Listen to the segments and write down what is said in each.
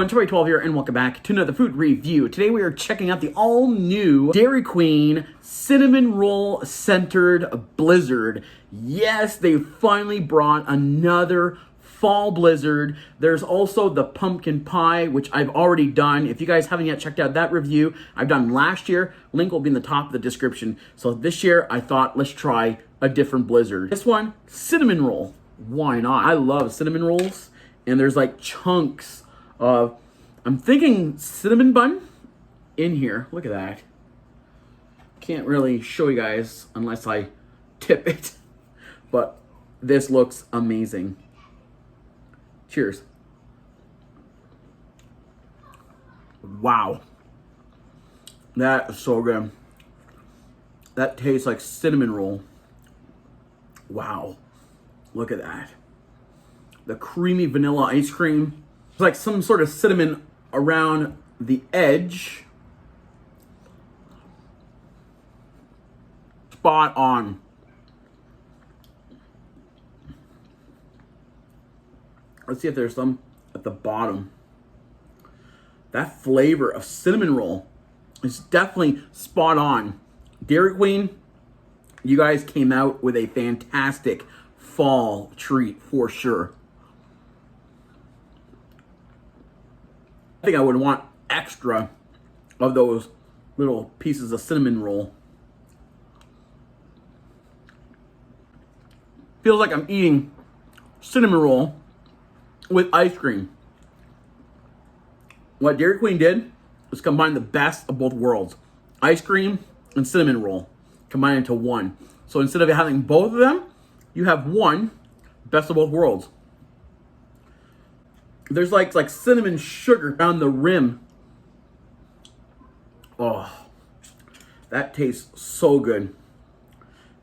Munchpak 12 here, and welcome back to another food review. Today we are checking out the all-new Dairy Queen Cinnamon Roll Centered Blizzard. Yes, they finally brought another fall blizzard. There's also the pumpkin pie, which I've already done. If you guys haven't yet checked out that review, I've done last year. Link will be in the top of the description. So this year, I thought, let's try a different blizzard. This one, cinnamon roll. Why not? I love cinnamon rolls. And there's like chunks of, I'm thinking cinnamon bun in here. Look at that. Can't really show you guys unless I tip it. But this looks amazing. Cheers. Wow. That is so good. That tastes like cinnamon roll. Wow. Look at that. The creamy vanilla ice cream. It's like some sort of cinnamon around the edge. Spot on. Let's see if there's some at the bottom. That flavor of cinnamon roll is definitely spot on. Dairy Queen, you guys came out with a fantastic fall treat for sure. I think I would want extra of those little pieces of cinnamon roll. Feels like I'm eating cinnamon roll with ice cream. What Dairy Queen did was combine the best of both worlds. Ice cream and cinnamon roll combined into one. So instead of having both of them, you have one best of both worlds. There's like cinnamon sugar around the rim. Oh, that tastes so good.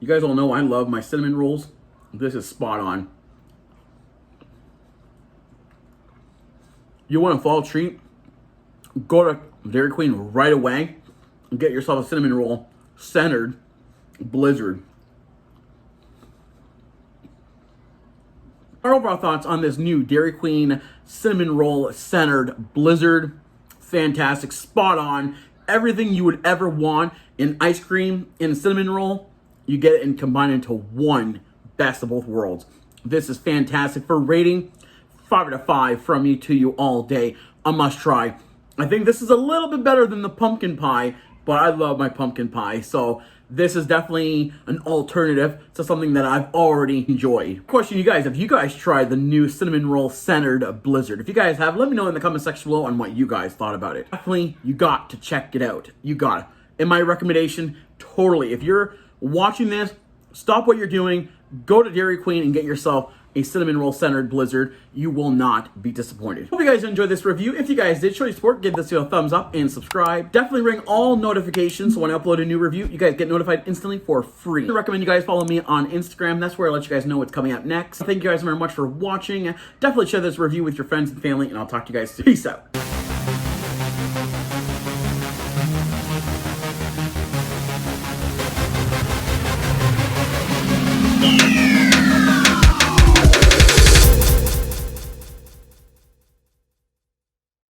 You guys all know I love my cinnamon rolls. This is spot on. You want a fall treat? Go to Dairy Queen right away and get yourself a cinnamon roll centered blizzard. Our overall thoughts on this new Dairy Queen cinnamon roll centered blizzard. Fantastic, spot on. Everything you would ever want in ice cream in a cinnamon roll, you get it and combine it into one best of both worlds. This is fantastic. For rating, 5 out of 5 from me to you all day. A must try. I think this is a little bit better than the pumpkin pie, but I love my pumpkin pie. So this is definitely an alternative to something that I've already enjoyed. Question you guys, have you guys tried the new cinnamon roll centered blizzard? If you guys have, let me know in the comment section below on what you guys thought about it. Definitely, you got to check it out. You got it. And my recommendation, totally. If you're watching this, stop what you're doing, go to Dairy Queen and get yourself a cinnamon roll centered blizzard. You will not be disappointed. Hope you guys enjoyed this review. If you guys did, show your support, give this video a thumbs up and subscribe. Definitely ring all notifications so when I upload a new review, you guys get notified instantly for free. I recommend you guys follow me on Instagram. That's where I let you guys know what's coming up next. Thank you guys very much for watching. Definitely share this review with your friends and family, and I'll talk to you guys soon. Peace out.